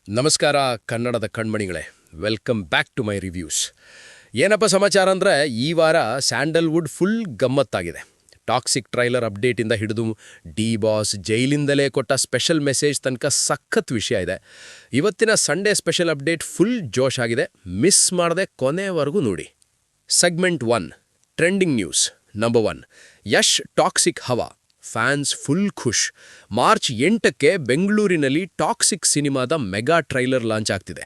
ನಮಸ್ಕಾರ ಕನ್ನಡದ ಕಣ್ಮಣಿಗಳೇ, welcome back to my reviews. ಏನಪ್ಪ ಸಮಾಚಾರ ಅಂದರೆ, ಈ ವಾರ ಸ್ಯಾಂಡಲ್ವುಡ್ ಫುಲ್ ಗಮ್ಮತ್ತಾಗಿದೆ. ಟಾಕ್ಸಿಕ್ ಟ್ರೈಲರ್ ಅಪ್ಡೇಟಿಂದ ಹಿಡಿದು ಡಿ ಬಾಸ್ ಜೈಲಿಂದಲೇ ಕೊಟ್ಟ ಸ್ಪೆಷಲ್ ಮೆಸೇಜ್ ತನಕ ಸಖತ್ ವಿಷಯ ಇದೆ. ಇವತ್ತಿನ ಸಂಡೇ ಸ್ಪೆಷಲ್ ಅಪ್ಡೇಟ್ ಫುಲ್ ಜೋಶ್ ಆಗಿದೆ, ಮಿಸ್ ಮಾಡದೆ ಕೊನೆವರೆಗೂ ನೋಡಿ. Segment 1 trending news. Number 1, Yash toxic ಹವಾ, ಫ್ಯಾನ್ಸ್ ಫುಲ್ ಖುಷ್. ಮಾರ್ಚ್ 8ಕ್ಕೆ ಬೆಂಗಳೂರಿನಲ್ಲಿ ಟಾಕ್ಸಿಕ್ ಸಿನಿಮಾದ ಮೆಗಾ ಟ್ರೈಲರ್ ಲಾಂಚ್ ಆಗ್ತಿದೆ.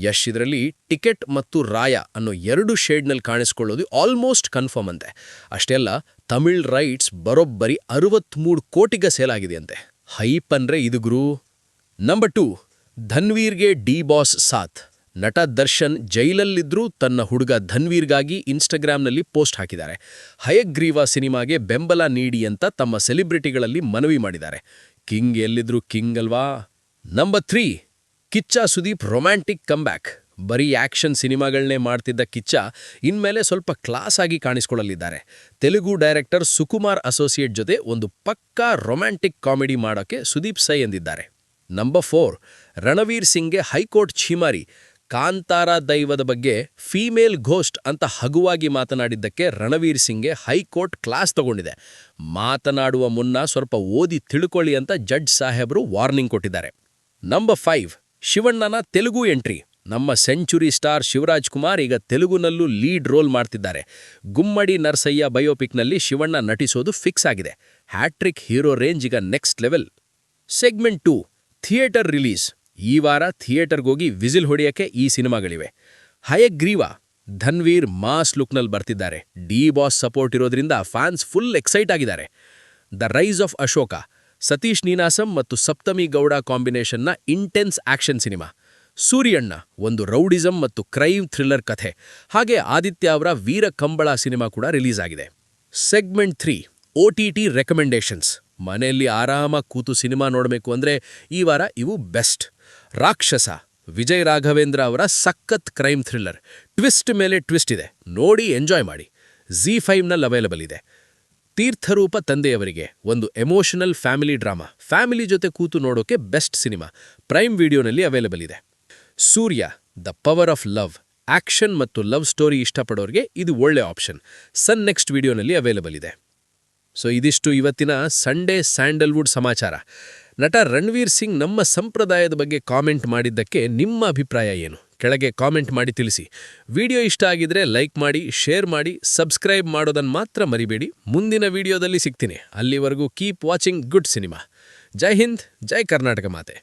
ಯಶ್ ಇದರಲ್ಲಿ ಟಿಕೆಟ್ ಮತ್ತು ರಾಯ ಅನ್ನೋ 2 ಶೇಡ್ನಲ್ಲಿ ಕಾಣಿಸ್ಕೊಳ್ಳೋದು ಆಲ್ಮೋಸ್ಟ್ ಕನ್ಫರ್ಮ್ ಅಂತೆ. ಅಷ್ಟೇ ಅಲ್ಲ, ತಮಿಳ್ ರೈಟ್ಸ್ ಬರೋಬ್ಬರಿ 63 ಕೋಟಿಗೆ ಸೇಲ್ ಆಗಿದೆಯಂತೆ. ಹೈಪ್ ಅಂದ್ರೆ ಇದು ಗುರು. ನಂಬರ್ 2, ಧನ್ವೀರ್ಗೆ ಡಿ ಬಾಸ್ ಸಾಥ್. ನಟ ದರ್ಶನ್ ಜೈಲಲ್ಲಿದ್ರೂ ತನ್ನ ಹುಡುಗ ಧನ್ವೀರ್ಗಾಗಿ ಇನ್ಸ್ಟಾಗ್ರಾಮ್ನಲ್ಲಿ ಪೋಸ್ಟ್ ಹಾಕಿದ್ದಾರೆ. ಹಯಗ್ರೀವ ಸಿನಿಮಾಗೆ ಬೆಂಬಲ ನೀಡಿ ಅಂತ ತಮ್ಮ ಸೆಲೆಬ್ರಿಟಿಗಳಲ್ಲಿ ಮನವಿ ಮಾಡಿದ್ದಾರೆ. ಕಿಂಗ್ ಎಲ್ಲಿದ್ರು ಕಿಂಗ್ ಅಲ್ವಾ. Number 3, Kichcha Sudeep romantic comeback. ಬರೀ ಆಕ್ಷನ್ ಸಿನಿಮಾಗಳನ್ನೇ ಮಾಡ್ತಿದ್ದ ಕಿಚ್ಚ ಇನ್ಮೇಲೆ ಸ್ವಲ್ಪ ಕ್ಲಾಸ್ ಆಗಿ ಕಾಣಿಸ್ಕೊಳ್ಳಲಿದ್ದಾರೆ. ತೆಲುಗು ಡೈರೆಕ್ಟರ್ ಸುಕುಮಾರ್ ಅಸೋಸಿಯೇಟ್ ಜೊತೆ ಒಂದು ಪಕ್ಕಾ ರೊಮ್ಯಾಂಟಿಕ್ ಕಾಮಿಡಿ ಮಾಡೋಕೆ ಸುದೀಪ್ ಸೈ ಎಂದಿದ್ದಾರೆ. ನಂಬರ್ 4, ರಣವೀರ್ ಸಿಂಗ್ಗೆ ಹೈಕೋರ್ಟ್ ಛೀಮಾರಿ. ಕಾಂತಾರ ದೈವದ ಬಗ್ಗೆ ಫೀಮೇಲ್ ಘೋಸ್ಟ್ ಅಂತ ಹಗುವಾಗಿ ಮಾತನಾಡಿದ್ದಕ್ಕೆ ರಣವೀರ್ ಸಿಂಗ್ಗೆ ಹೈಕೋರ್ಟ್ ಕ್ಲಾಸ್ ತಗೊಂಡಿದೆ. ಮಾತನಾಡುವ ಮುನ್ನ ಸ್ವಲ್ಪ ಓದಿ ತಿಳ್ಕೊಳ್ಳಿ ಅಂತ ಜಡ್ಜ್ ಸಾಹೇಬರು ವಾರ್ನಿಂಗ್ ಕೊಟ್ಟಿದ್ದಾರೆ. ನಂಬರ್ 5, ಶಿವಣ್ಣನ ತೆಲುಗು ಎಂಟ್ರಿ. ನಮ್ಮ ಸೆಂಚುರಿ ಸ್ಟಾರ್ ಶಿವರಾಜ್ ಕುಮಾರ್ ಈಗ ತೆಲುಗುನಲ್ಲೂ ಲೀಡ್ ರೋಲ್ ಮಾಡ್ತಿದ್ದಾರೆ. ಗುಮ್ಮಡಿ ನರಸಯ್ಯ ಬಯೋಪಿಕ್ನಲ್ಲಿ ಶಿವಣ್ಣ ನಟಿಸೋದು ಫಿಕ್ಸ್ ಆಗಿದೆ. ಹ್ಯಾಟ್ರಿಕ್ ಹೀರೋ ರೇಂಜ್ ಈಗ next level. Segment 2 theatre release. ಈ ವಾರ ಥಿಯೇಟರ್ಗೋಗಿ ವಿಸಿಲ್ ಹೊಡೆಯಕ್ಕೆ ಈ ಸಿನಿಮಾಗಳಿವೆ. ಹಯಗ್ರೀವ, ಧನ್ವೀರ್ ಮಾಸ್ ಲುಕ್ನಲ್ಲಿ ಬರ್ತಿದ್ದಾರೆ. ಡಿ ಬಾಸ್ ಸಪೋರ್ಟ್ ಇರೋದ್ರಿಂದ ಫ್ಯಾನ್ಸ್ ಫುಲ್ ಎಕ್ಸೈಟ್ ಆಗಿದ್ದಾರೆ. The rise of Ashoka, Sathish Ninasam ಮತ್ತು ಸಪ್ತಮಿ ಗೌಡ ಕಾಂಬಿನೇಷನ್ನ ಇಂಟೆನ್ಸ್ ಆಕ್ಷನ್ ಸಿನಿಮಾ. ಸೂರ್ಯಣ್ಣ, ಒಂದು ರೌಡಿಸಂ ಮತ್ತು ಕ್ರೈಮ್ ಥ್ರಿಲ್ಲರ್ ಕಥೆ. ಹಾಗೆ ಆದಿತ್ಯ ಅವರ ವೀರ ಕಂಬಳ ಸಿನಿಮಾ ಕೂಡ ರಿಲೀಸ್ ಆಗಿದೆ. Segment 3 OTT recommendations. ಮನೆಯಲ್ಲಿ ಆರಾಮಾಗಿ ಕೂತು ಸಿನಿಮಾ ನೋಡಬೇಕು ಅಂದರೆ ಈ ವಾರ ಇವು ಬೆಸ್ಟ್. ರಾಕ್ಷಸ, ವಿಜಯ್ ರಾಘವೇಂದ್ರ ಅವರ ಸಖತ್ ಕ್ರೈಮ್ ಥ್ರಿಲ್ಲರ್. ಟ್ವಿಸ್ಟ್ ಮೇಲೆ ಟ್ವಿಸ್ಟ್ ಇದೆ, ನೋಡಿ ಎಂಜಾಯ್ ಮಾಡಿ. ZEE5ನಲ್ಲಿ ಅವೈಲಬಲ್ ಇದೆ. ತೀರ್ಥರೂಪ ತಂದೆಯವರಿಗೆ, ಒಂದು ಎಮೋಷನಲ್ ಫ್ಯಾಮಿಲಿ ಡ್ರಾಮಾ. ಫ್ಯಾಮಿಲಿ ಜೊತೆ ಕೂತು ನೋಡೋಕೆ ಬೆಸ್ಟ್ ಸಿನಿಮಾ. ಪ್ರೈಮ್ ವಿಡಿಯೋನಲ್ಲಿ ಅವೈಲಬಲ್ ಇದೆ. Surya, the power of love. Action ಮತ್ತು ಲವ್ ಸ್ಟೋರಿ ಇಷ್ಟಪಡೋರಿಗೆ ಇದು ಒಳ್ಳೆ ಆಪ್ಷನ್. ಸನ್ ನೆಕ್ಸ್ಟ್ ವಿಡಿಯೋನಲ್ಲಿ ಅವೈಲಬಲ್ ಇದೆ. ಸೊ ಇದಿಷ್ಟು ಇವತ್ತಿನ ಸಂಡೇ ಸ್ಯಾಂಡಲ್ವುಡ್ ಸಮಾಚಾರ. ನಟ ರಣವೀರ್ ಸಿಂಗ್ ನಮ್ಮ ಸಂಪ್ರದಾಯದ ಬಗ್ಗೆ ಕಾಮೆಂಟ್ ಮಾಡಿದ್ದಕ್ಕೆ ನಿಮ್ಮ ಅಭಿಪ್ರಾಯ ಏನು? ಕೆಳಗೆ ಕಾಮೆಂಟ್ ಮಾಡಿ ತಿಳಿಸಿ. ವಿಡಿಯೋ ಇಷ್ಟ ಆಗಿದ್ರೆ ಲೈಕ್ ಮಾಡಿ, ಶೇರ್ ಮಾಡಿ, ಸಬ್ಸ್ಕ್ರೈಬ್ ಮಾಡೋದನ್ನು ಮಾತ್ರ ಮರಿಬೇಡಿ. ಮುಂದಿನ ವಿಡಿಯೋದಲ್ಲಿ ಸಿಗ್ತೀನಿ. ಅಲ್ಲಿವರೆಗೂ ಕೀಪ್ ವಾಚಿಂಗ್ ಗುಡ್ ಸಿನಿಮಾ. ಜೈ ಹಿಂದ್, ಜೈ ಕರ್ನಾಟಕ ಮಾತೆ.